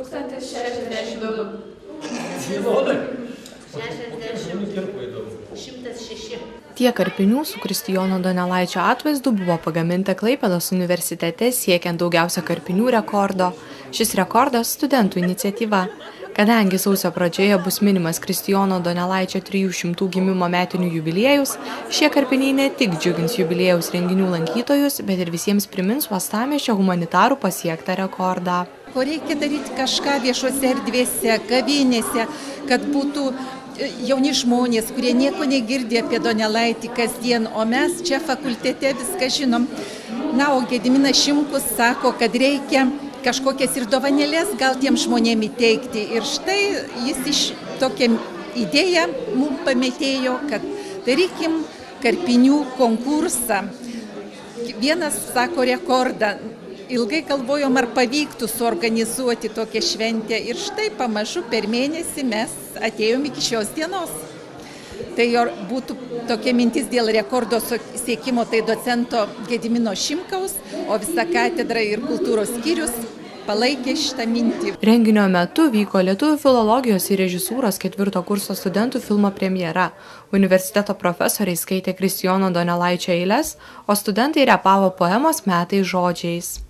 1062. 106. Tiek karpinių su Kristijono Donelaičio atvaizdu buvo pagaminta Klaipėdos universitete siekiant daugiausia karpinių rekordo. Šis rekordas studentų iniciatyva. Kadangi sausio pradžioje bus minimas Kristijono Donelaičio 300 gimimo metinių jubiliejus, šie karpiniai ne tik džiugins jubiliejaus renginių lankytojus, bet ir visiems primins uostamiesčio humanitarų pasiektą rekordą. Ko reikia daryti kažką viešose erdvėse, kavinėse, kad būtų jauni žmonės, kurie nieko negirdė apie Donelaitį kasdien, o mes čia fakultete viską žinom. Na, o Gediminas Šimkus sako, kad reikia kažkokias ir dovanėlės gal tiem žmonėm įteikti. Ir štai jis tokią idėją mums pametėjo, kad darykim karpinių konkursą. Vienas sako rekordą. Ilgai galvojom, ar pavyktų suorganizuoti tokią šventę ir štai pamažu per mėnesį mes atėjom iki šios dienos. Tai būtų tokia mintis dėl rekordo siekimo, tai docento Gedimino Šimkaus, o visa katedra ir kultūros skyrius palaikė šitą mintį. Renginio metu vyko lietuvių filologijos ir režisūros 4 kurso studentų filmo premjera. Universiteto profesoriai skaitė Kristijono Donelaičio eiles, o studentai repavo poemos metais žodžiais.